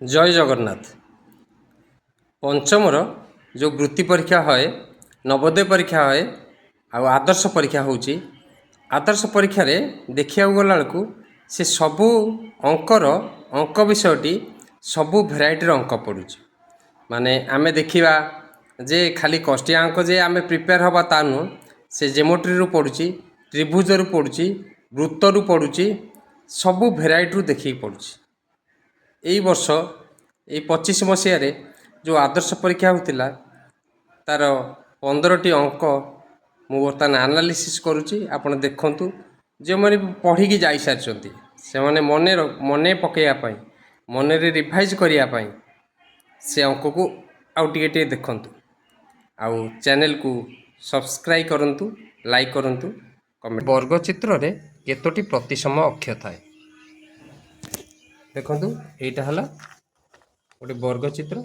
जय जगन्नाथ। पंचमर जो वृत्ति परीक्षा है, नवोदय परीक्षा है, आदर्श परीक्षा होची। आदर्श परीक्षा रे देखिया गला बेलू से सबू अंकर अंक विषयटी सबू भेराइटर अंक पड़ू। माने आमे देखिबा जे खाली कष्टिया अंक जे आमे प्रिपेयर हवा ता नु से जेमोट्री रु पड़ुची, त्रिभुज रु पड़ुची, वृत्त रु पड़ुची, सबू भेराइटी रु देखि पड़ुची। एई वर्ष ए 25 मसीह जो आदर्श परीक्षा होता तार 15टी अंक मु बर्तमान आनालीसिस करुच्ची। आपण देखंतु जो मैंने पढ़ी जाई सारी से मैंने मने पकड़ापी मन रिवाइज करने से अंक को आउ टे देखंतु। आउ चैनल को सब्सक्राइब करंतु, लाइक करंतु, कमेंट। वर्ग चित्र रे केतोटी प्रतिसम अक्षर थाए देखंतु। एटा हला गोटे वर्ग चित्र।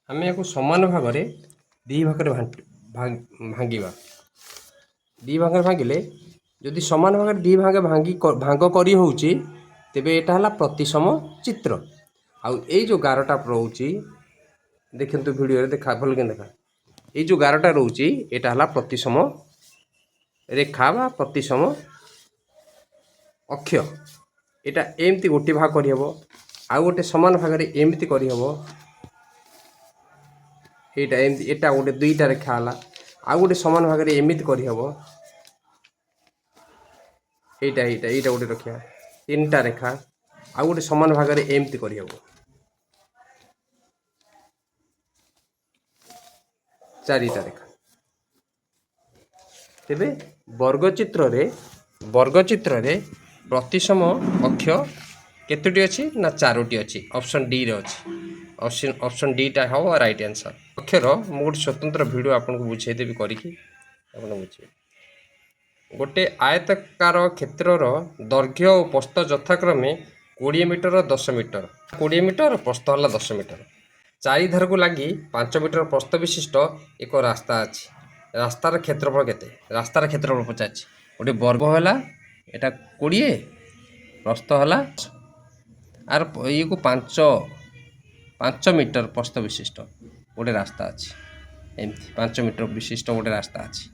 आम या समान भाग में दी भाग भांगा। दी भाग भांगिले जदि समान भाग दी भाग भांग करी होउची तेबे एटा हला प्रतिसम चित्र। आउ ए जो 11टा रोची देखंतु वीडियो रे देखा भल के देखा। ए जो 11टा रोची एटा हला प्रतिसम रेखा बा प्रतिसम अक्षर। एटा एमती गोटे भाग करी हबो, आउ गोटे समान भाग रे एमती करी हबो। एटा एमती एटा गोटे दुईटा रेखा हला, आउ गोटे समान भाग रे एमती करी हबो। एटा एटा एटा गोटे रखिया तीनटा रेखा, आउ गोटे समान भाग रे एमती करी हबो। चारिटा रेखा। तेबे वर्ग चित्र रे प्रतिसम अक्षर केतोटी अछि ना 4टी अछि। ऑप्शन डी रे अछि। ऑप्शन डी टा हो राइट आंसर। अक्षर मु गोटे स्वतंत्र वीडियो आपन को बुझाई देबी करिकी आपन बुझे। गोटे आयताकार क्षेत्रर दैर्घ्य और प्रस्थ यथाक्रमे 20 मीटर 10 मीटर। 20 मीटर प्रस्थ हला 10 मीटर। चारिधार को लगी 5 मीटर प्रस्थ विशिष्ट एक रास्ता अछि। रास्तार क्षेत्रफल केते? रास्तार क्षेत्रफल पचाछि। गोटे वर्ग होला एटा 20, प्रस्थ होला आर ये को 5 मीटर प्रस्थ विशिष्ट गोटे रास्ता अछि। एमती 5 मीटर विशिष्ट गोटे रास्ता अछि।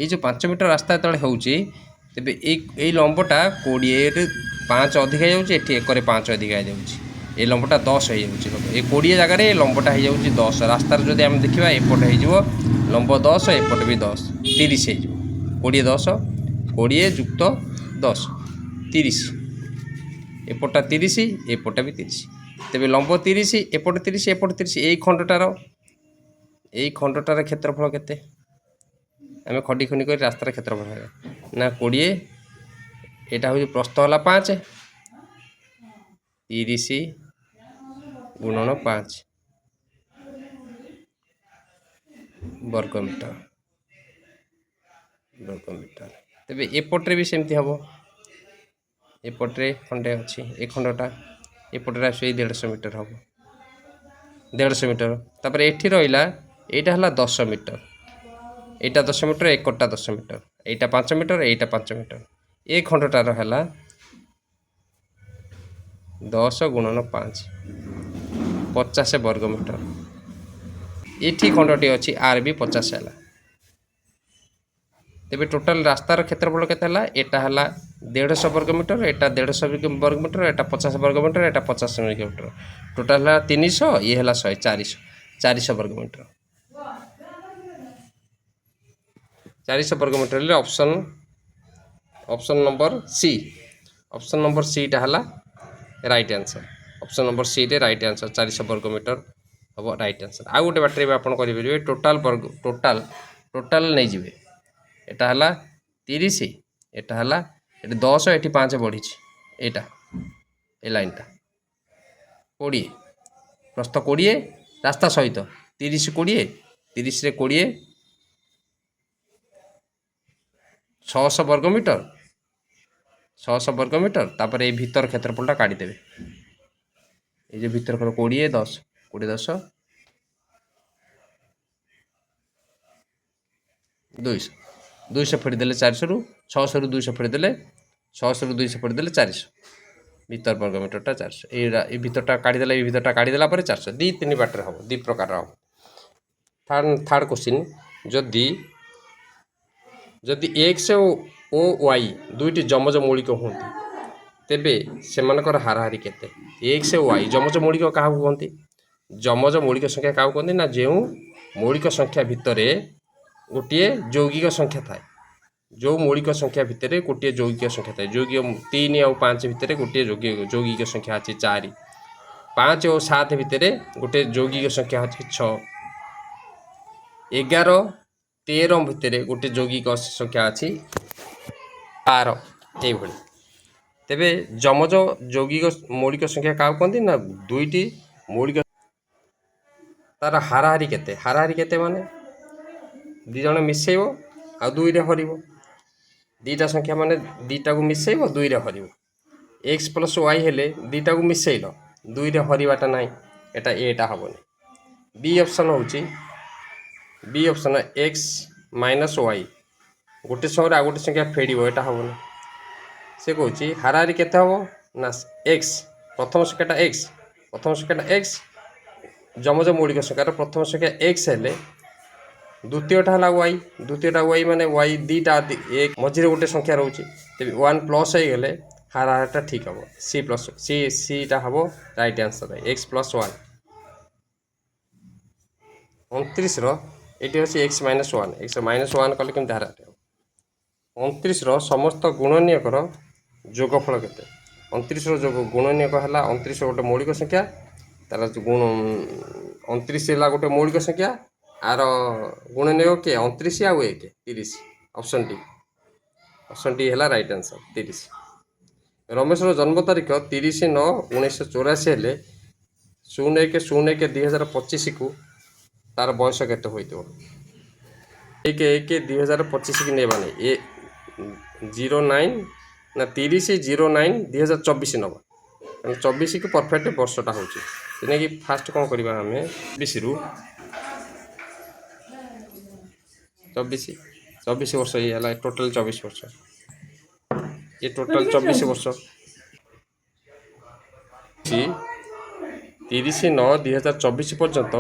ये जो 5 मीटर रास्ता तले होउची तेबे ए लंबटा 20 रे 5 अधिक हो जाउची। एठी 1 रे 5 अधिक हो जाउची। ए लंबटा 10 हो जाउची। ए 20 जगह रे लंबटा हो जाउची 10। रास्तार जदि हम देखिबा एपट हो जिवो लंब 10, एपट भी 10, 30 हो जिवो। 20 10 20 जुक्त 10 30। एपटा 30 एपटा भी 30। तेबे लंब 30 एपट 30 एपट 30। एई खंडटार क्षेत्रफल केते? आम खडी खंडी कर रास्तार क्षेत्रफल ना 20। एटा हो प्रस्थ होला 5, 30 गुणन 5 वर्ग मीटर। तेबे एपट्रे भी सेमती हम। एपट्रे खंडे अच्छी ए खंडटा एपट्रे आस 150 मीटर हम। 150 मीटर। तापर एठी रहिला एटा हला 10 मीटर। एटा 10 मीटर, एकटा 10 मीटर, एटा 5 मीटर, एटा 5 मीटर। ए खंडटार हला 10 गुणन 5 50 वर्ग मीटर। एठी खंडटी अच्छी आर भी 50 है। तेबे टोटाल रास्तार क्षेत्रफल केते हला? एटा हला 150 वर्ग मीटर, एटा 150 वर्ग मीटर, एटा 50 वर्ग मीटर, एटा 50 वर्ग मीटर। टोटाल हला 300, ये हला 100 400 वर्ग मीटर। 400 वर्ग मीटर ले option number C. Option number C टा हला right answer. Option number C रे राइट आंसर 400 वर्ग मीटर हम राइट आंसर। आ गोटे बाटरे भी आपन करि परिबे टोटाल नहीं जिवे। एटा हला 30, एटा हला एटा 10, एटी 5 बढ़ी। एटा ए लाइनटा 20 प्रस्थ 20 रास्ता सहित 30 20 30 रे 20 600 वर्ग मीटर 600 वर्ग मीटर। तापर ए भीतर क्षेत्रफलटा काढ़ी देबे। ए जे भीतर 20 10 20 10 200 200 फेड़ी देले 400 रु 600 रु 200 फेड़ी देले 600 रु 200 फेड़ी देले 400 ভিতর বর্গমিটরটা 400 এই ভিতরটা কাটিদেলা এই ভিতরটা কাটিদেলা পরে 400 দুই তিন বাটরে হব দুই প্রকার হব। থার্ড কোশ্চিন যদি এক্স ଓ ୱାଇ ଦୁଇଟି ଯମଜ ମୌଳିକ ହୁଅନ୍ତି ତେବେ ସେମାନଙ୍କର ହାରାହାରି କେତେ? ଏକ୍ସ ଓ ୱାଇ ଯମଜ ମୌଳିକ କାହାକୁ କୁହନ୍ତି? ଯମଜ ମୌଳିକ ସଂଖ୍ୟା କାହାକୁ କୁହନ୍ତି ନା ଯେଉଁ ମୌଳିକ ସଂଖ୍ୟା ଭିତରେ ଗୋଟିଏ ଯୌଗିକ ସଂଖ୍ୟା ଥାଏ। ଯେଉଁ ମୌଳିକ ସଂଖ୍ୟା ଭିତରେ ଗୋଟିଏ ଯୌଗିକ ସଂଖ୍ୟା ଥାଏ। ଯୌଗିକ 3 ଆଉ 5 ଭିତରେ ଗୋଟିଏ ଯୌଗିକ ସଂଖ୍ୟା ଅଛି 4, 5 ଓ 7 ଭିତରେ ଗୋଟିଏ ଯୌଗିକ ସଂଖ୍ୟା ଅଛି 6, 11, 13 ଭିତରେ ଗୋଟିଏ ଯୌଗିକ ସଂଖ୍ୟା ଅଛି 12 এইভাবে। ତେବେ ଯମଜ ଯୌଗିକ ମୌଳିକ ସଂଖ୍ୟା କାହାକୁ କୁହନ୍ତି ନା ଦୁଇଟି ମୌଳିକ ତାର ହାରାହାରି କେତେ? ହାରାହାରି କେତେ ମାନେ ଦୁଇ ଜଣ ମିଶେଇବ ଆଉ 2ରେ ହରିବ। ଦୁଇଟା ସଂଖ୍ୟା ମାନେ ଦୁଇଟାକୁ ମିଶେଇବ 2ରେ ହରିବ। ଏକ୍ସ ପ୍ଲସ୍ ୱାଇ ହେଲେ ଦୁଇଟାକୁ ମିଶେଇଲ 2ରେ ହରିବାଟା ନାହିଁ, ଏଟା ଏଟା ହେବନି। ବି ଅପସନ୍ ହେଉଛି ଏକ୍ସ ମାଇନସ୍ ୱାଇ ଗୋଟେ ସମୟରେ ଆଉ ଗୋଟେ ସଂଖ୍ୟା ଫେଡ଼ିବ, ଏଟା ହେବନି। ସେ କହୁଛି ହାରାହାରି କେତେ ହେବ ନା ଏକ୍ସ ପ୍ରଥମ ସଂଖ୍ୟାଟା ଏକ୍ସ ଯମଜ ମୌଳିକ ସଂଖ୍ୟାର ପ୍ରଥମ ସଂଖ୍ୟା ଏକ୍ସ ହେଲେ ଦ୍ୱିତୀୟଟା ହେଲା ୱାଇ ମାନେ ୱାଇ ଦୁଇଟା ଏକ ମଝିରେ ଗୋଟେ ସଂଖ୍ୟା ରହୁଛି। ତେବେ 1 ପ୍ଲସ୍ ହେଇଗଲେ ହାରାହାରିଟା ଠିକ୍ ହେବ। ସିଟା ହେବ ରାଇଟ୍ ଆନ୍ସର୍। ଏକ୍ସ ପ୍ଲସ୍ 1 29ର ଏଠି ଅଛି ଏକ୍ସ ମାଇନସ୍ 1 ଏକ୍ସ ମାଇନସ୍ 1 କଲେ କେମିତି ହାରାହାରି ହେବ? 29ର ସମସ୍ତ ଗୁଣନୀୟକର ଯୋଗଫଳ କେତେ? 29ର ଗୁଣନୀୟକ ହେଲା 29 ଗୋଟେ ମୌଳିକ ସଂଖ୍ୟା, ତାର 29 ହେଲା ଗୋଟେ ମୌଳିକ ସଂଖ୍ୟା, ଆର ଗୁଣନୀୟକ କିଏ? 29 ଆଉ 1 30। ଅପସନ୍ ଡି ହେଲା ରାଇଟ୍ ଆନ୍ସର୍ 30। ରମେଶର ଜନ୍ମ ତାରିଖ 30/9/1984 ହେଲେ 01/01/2025କୁ ତାର ବୟସ କେତେ ହୋଇଥିବ? 1/1/2025 ନେବାନି 09 ନା 30/09/2024 ନେବା, କାରଣ 24କୁ ପରଫେକ୍ଟ ବର୍ଷଟା ହେଉଛି। ସେଥିଲାଗି ଫାଷ୍ଟ କ'ଣ କରିବା ଆମେ 20ରୁ 24 ବର୍ଷ ଇଏ ହେଲା ଟୋଟାଲ୍ 24 ବର୍ଷ, ଇଏ ଟୋଟାଲ୍ 24 ବର୍ଷ। 30/9/2024 ପର୍ଯ୍ୟନ୍ତ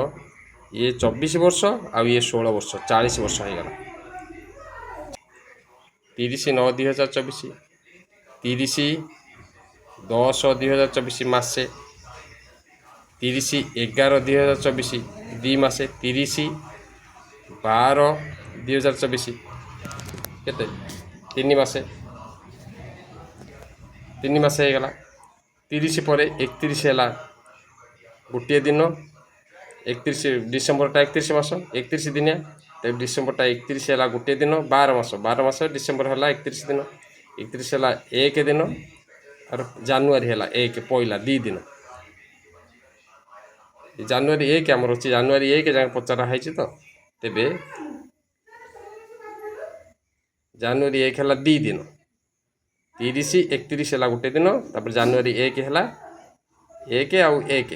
ଇଏ 24 ବର୍ଷ ଆଉ ଇଏ 16 ବର୍ଷ 40 ବର୍ଷ ହେଇଗଲା। 30/9/2024 30/10/2024 ମାସେ, 30/11/2024 2 ମାସେ, 30/12/2024 କେତେ? 3 ମାସେ ହେଇଗଲା। 30 ପରେ 31 ହେଲା ଗୋଟିଏ ଦିନ, 31 ଡିସେମ୍ବରଟା 31 ମାସ 31 ଦିନିଆ, ତେବେ ଡିସେମ୍ବରଟା 31 ହେଲା ଗୋଟିଏ ଦିନ, 12 ମାସ ଡିସେମ୍ବର ହେଲା 31 ଦିନ, 31 ହେଲା 1 ଦିନ, ଆଉ ଜାନୁଆରୀ ହେଲା 1 ପହିଲା 2 ଦିନ। ଜାନୁଆରୀ 1 ଆମର ଅଛି, ଜାନୁଆରୀ 1 ଯାଏଁ ପଚରା ହେଇଛି ତ, ତେବେ ଜାନୁଆରୀ 1 ହେଲା 2 ଦିନ, 30 31 ହେଲା ଗୋଟେ ଦିନ, ତାପରେ ଜାନୁଆରୀ 1 ହେଲା 1 ଆଉ 1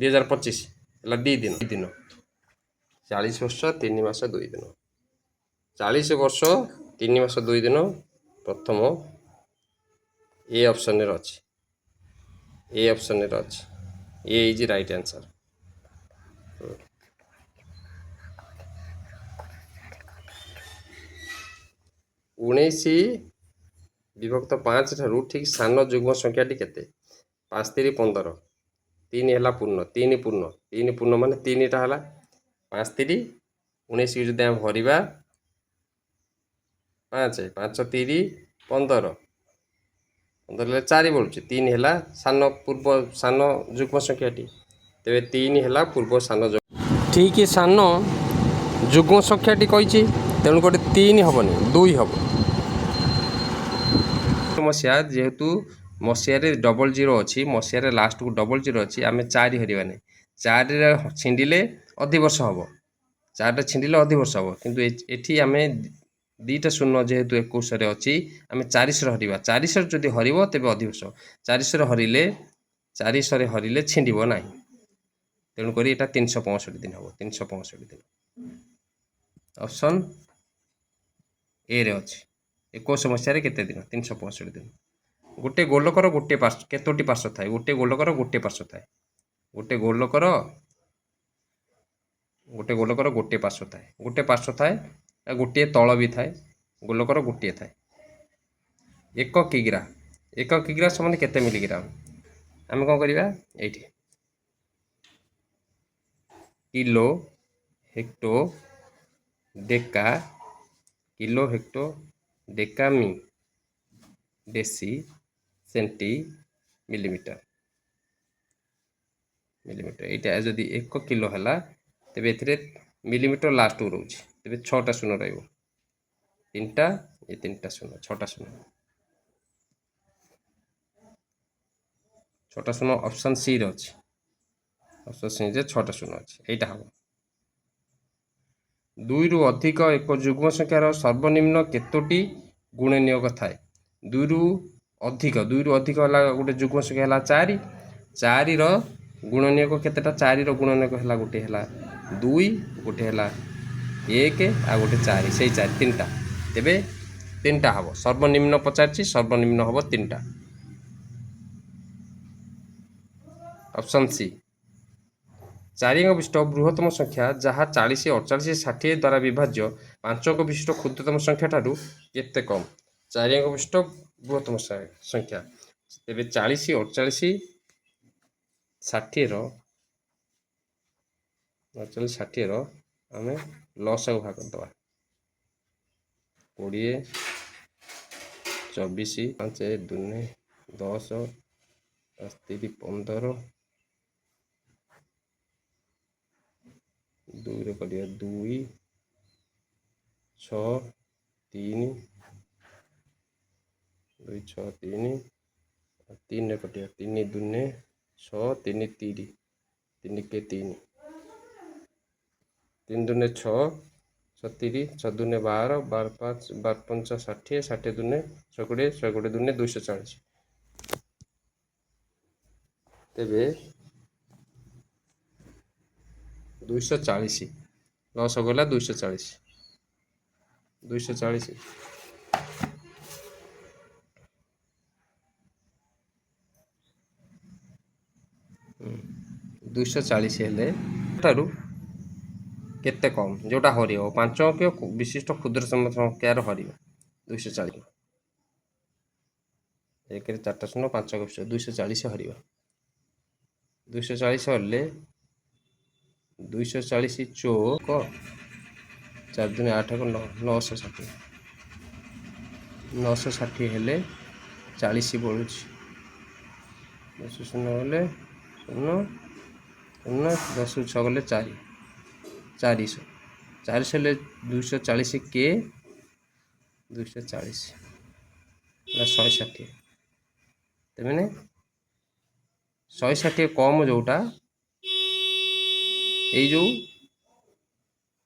2025 ହେଲା 2 ଦିନ 40 ବର୍ଷ 3 ମାସ 2 ଦିନ। 40 ବର୍ଷ 3 ମାସ 2 ଦିନ ପ୍ରଥମ ଏ ଅପସନ୍ରେ ଅଛି। A is right answer. 19/5 ଠାରୁ ଠିକ୍ ସାନ ଯୁଗ୍ମ ସଂଖ୍ୟାଟି କେତେ? 5×3 = 15, 3 ହେଲା ପୂର୍ଣ୍ଣ, 3 ପୂର୍ଣ୍ଣ ମାନେ 3ଟା ହେଲା 5×3 19କୁ ଯଦି ଆମେ ଭରିବା 5 5×3 15 ହେଲେ 4 ବଳୁଛି, 3 ହେଲା ସାନ ଯୁଗ୍ମ ସଂଖ୍ୟାଟି, ତେବେ 3 ହେଲା ପୂର୍ବ ସାନ ଠିକ୍ ସାନ ଯୁଗ୍ମ ସଂଖ୍ୟାଟି କହିଛି, ତେଣୁକରି 3 ହେବନି 2 ହେବ। ମସିହା ଯେହେତୁ ମସିହାରେ 00 ଅଛି, ମସିହାରେ ଲାଷ୍ଟକୁ 00 ଅଛି, ଆମେ 4 ହରିବା ନାହିଁ। 4ରେ ଛିଣ୍ଡିଲେ ଅଧିବର୍ଷ ହେବ, 4ରେ ଛିଣ୍ଡିଲେ ଅଧିବର୍ଷ ହେବ, କିନ୍ତୁ ଏଠି ଆମେ 2ଟା ଶୂନ ଯେହେତୁ 21ରେ ଅଛି, ଆମେ 400 ହରିବା। 400 ଯଦି ହରିବ ତେବେ ଅଧିବର୍ଷ, 400 ହରିଲେ ଛିଣ୍ଡିବ ନାହିଁ, ତେଣୁକରି ଏଇଟା 365 ଦିନ ହେବ। 365 ଦିନ ଅପସନ୍ ଏରେ ଅଛି। 21 ମସିହାରେ କେତେ ଦିନ? 365 ଦିନ। गोटे गोलकर गोटे पार्श्व केतोटी पार्श्व थाए गोटे गोलकर गोटे पार्श्व थाए गोटे गोलकर गोटे पार्श्व थाए गोटे तल भी थाए गोलकर गोटे थाए 1 किग्रा समान केते मिलीग्राम आम कौन करवा ये kilo hecto deca kilo hecto डेकामी डेसी सेंटी मिलीमीटर यहाँ जदि 1 किलो है तेरे ए मिलीमीटर लास्ट को रोचे तेरे 6टा शून्य रा 3टा शून्य 6टा शून्य 6टा शून्य ऑप्शन सी रे अच्छी ऑप्शन सी रे 6टा शून्य अच्छी यहाँ हम 2 रु अधिक एक जुग्म संख्यार सर्वनिम्न केतोटी गुणनीयक थाए 2 रु अधिक है गोटे जुग्म संख्या है 4 रो गुणनीयक केतेटा 4 रो गुणनीयक है गोटे है 2 गोटे है 1 आ गोटे 4 से 4 3टा तेबे 3टा हम सर्वनिम्न पचार सर्वनिम्न हम 3टा ऑप्शन सी 4 अंक विशिष्ट बृहत्तम संख्या जहाँ 40 48 60 द्वारा विभाज्य 5 अंक विशिष्ट क्षुद्रतम संख्या ठारू केते कम 4 अंक विशिष्ट बृहत्तम संख्या तेरे 40 48 60 रो 60 रो आम लस को भाग करदे 20 24 5 2 10 30 15 2 रे करिया 2 6 3 2 6 3 3 रे कटिया 3 2 6 3 30 3 के 3 3 2 6 70 6 2 12 12 5 12 5 60 60 2 120 120 2 240 तेबे 240 लस गला 240 240 हेले ठारू केते कम जोटा हर 5 अंक विशिष्ट क्षुद्रतम संख्यार हर 240 1 4टा शून्य 5 अंक विशिष्ट 240 हर 240 हरले 240 चौक 4 2 8 को 960 960 हेले 40 बढ़ुची 10 शून्य हेले 0 0 10 6 गले 4 400 400 हेले 240 के 240 160 तेमने 160 कम जोटा ये जो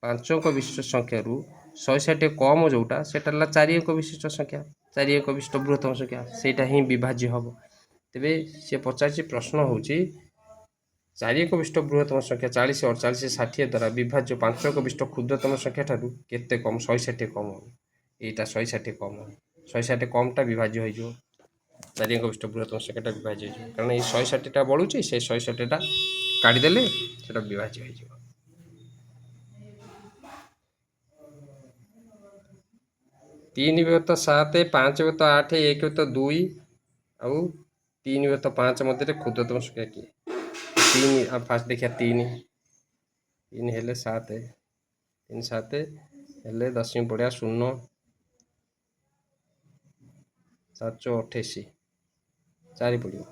5 अंक विशिष्ट संख्या रु 160 कम जोटा से 4 अंक विशिष्ट संख्या 4 अंक विशिष्ट बृहत्तम संख्या सेटा ही विभाज्य हम तेरे सी पचार प्रश्न हूँ 4 अंक विशिष्ट बृहत्तम संख्या 40 48 60 द्वारा विभाज्य 5 अंक विशिष्ट क्षुद्रतम संख्या ठारू केते कम 160 कम हम यहाँ 160 कम हम 160 कमटा विभाज्य हो 4 अंक विशिष्ट बृहत्तम संख्याटा विभाज्य हो कारण ये 160टा बढ़ुची से 160टा काढ़ीदेले से विभाज्य हो 3 व्यत 7 5 व्यत 8 1 व्यत 2 आउ 3 व्यत 5 मध्य क्षुद्रतम संख्या किए 3 फास्ट देखिए 3 हेले 7 3 7 हेले 10 पड़ा 0 7 28 4 पड़ो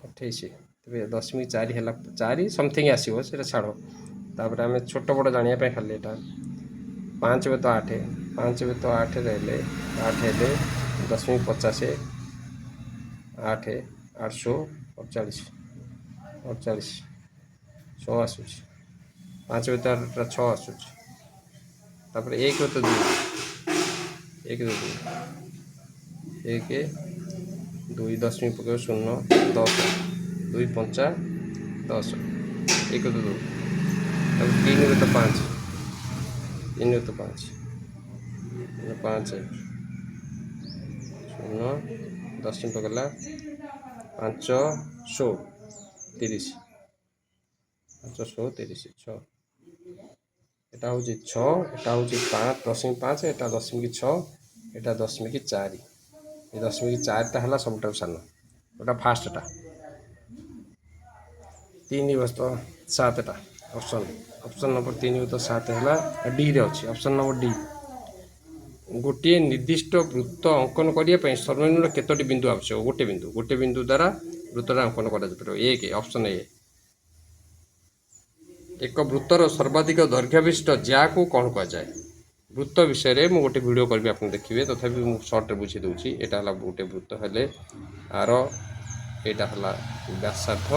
28 तेरे 10.4 है 4 समथिंग आसो से छाड़ तापर आम छोट बड़ जानापी खाली यहाँ 5 व्यत 8 5 व्यत 8 रहे 8 हेले 10.50 8 848 48 6 आसूँ 5 व्यत 6 आसूँ तापर 1 व्यत 2 1 1 2 10 पकड़ 0 10 2 5 10 1 2 3 व्यत 5 3 व्यत 5 5 0 10 ମିନିଟ୍ ଗଲା 5/16 5/16 6 এটা হচ্ছে 6 এটা হচ্ছে 5.5 এটা 0.6 এটা 0.4 এই 0.4টা ହେଲା ସବୁଠାରୁ ସାନ ওটা ফার্স্টটা 3/7ଟା ଅପସନ୍ ନମ୍ବର 3/7 ହେଲା ଡିରେ ଅଛି ଅପସନ୍ ନମ୍ବର ଡି ଗୋଟିଏ ନିର୍ଦ୍ଦିଷ୍ଟ ବୃତ୍ତ ଅଙ୍କନ କରିବା ପାଇଁ ସର୍ବନିମ୍ନ କେତୋଟି ବିନ୍ଦୁ ଆବଶ୍ୟକ ଗୋଟେ ବିନ୍ଦୁ ଦ୍ୱାରା ବୃତ୍ତଟା ଅଙ୍କନ କରାଯାଇପାରିବ 1 ଅପସନ୍ ଏ ଏକ ବୃତ୍ତର ସର୍ବାଧିକ ଦୈର୍ଘ୍ୟ ବିଶିଷ୍ଟ ଜ୍ୟାକୁ କ'ଣ କୁହାଯାଏ ବୃତ୍ତ ବିଷୟରେ ମୁଁ ଗୋଟେ ଭିଡ଼ିଓ କରିବି ଆପଣ ଦେଖିବେ ତଥାପି ମୁଁ ସର୍ଟରେ ବୁଝେଇ ଦେଉଛି ଏଇଟା ହେଲା ଗୋଟେ ବୃତ୍ତ ହେଲେ ଆର ଏଇଟା ହେଲା ବ୍ୟାସାର୍ଦ୍ଧ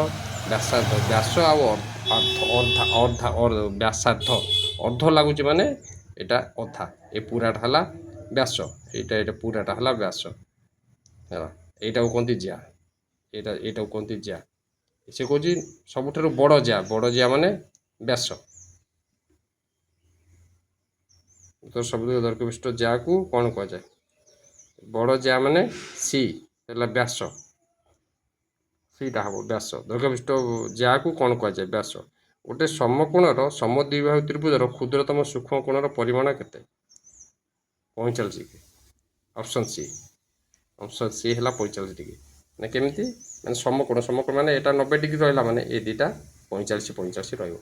ବ୍ୟାସ ଆଉ ବ୍ୟାସାର୍ଦ୍ଧ ଅର୍ଦ୍ଧ ଲାଗୁଛି ମାନେ ଏଇଟା ଅଧା ଏ ପୁରାଟା ହେଲା ବ୍ୟାସ ଏଇଟା ପୁରାଟା ହେଲା ବ୍ୟାସ ହେଲା ଏଇଟାକୁ କୁହନ୍ତି ଜ୍ୟା ଏଇଟାକୁ କୁହନ୍ତି ଜ୍ୟା ସେ କହୁଛି ସବୁଠାରୁ ବଡ଼ ଜ୍ୟା ମାନେ ବ୍ୟାସ ତ ସବୁଠାରୁ ଦୈର୍ଘ୍ୟ ବିଶିଷ୍ଟ ଜ୍ୟାକୁ କ'ଣ କୁହାଯାଏ ବଡ଼ ଜ୍ୟା ମାନେ ସି ହେଲା ବ୍ୟାସ ସେଇଟା ହେବ ବ୍ୟାସ ଦୈର୍ଘ୍ୟ ବିଶିଷ୍ଟ ଜ୍ୟାକୁ କ'ଣ କୁହାଯାଏ ବ୍ୟାସ ଗୋଟେ ସମକୋଣର ସମଦ୍ୱିବାହୁ ତ୍ରିଭୁଜର କ୍ଷୁଦ୍ରତମ ସୂକ୍ଷ୍ମ କୋଣର ପରିମାଣ କେତେ 45 ଡିଗ୍ରୀ ଅପସନ୍ ସି ହେଲା 45 ଡିଗ୍ରୀ ମାନେ କେମିତି ମାନେ ସମକୋଣ ମାନେ ଏଇଟା 90 ଡିଗ୍ରୀ ରହିଲା ମାନେ ଏ ଦୁଇଟା 45 ରହିବ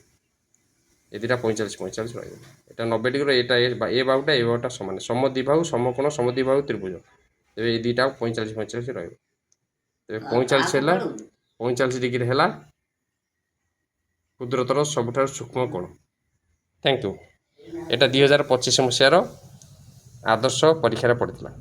ଏ ଦୁଇଟା 45 ରହିବ এটা 90 ডিগ্রি এটা এ বাহুটা সমান সমদ্বিবাহু সমকোণ সমদ্বিবাহু ত্রিভুজ তেবে এই দুইটা 45 রহব তেবে 45 ହେଲା 45 ডিগ্রি ହେଲା ক্ষুদ্রতর ସବୁଠାରୁ ସୂକ୍ଷ୍ମ କୋଣ ଥ୍ୟାଙ୍କ ୟୁ এটা 2025 ମସିହାର ଆଦର୍ଶ ପରୀକ୍ଷାରେ ପଡ଼ିଥିଲା।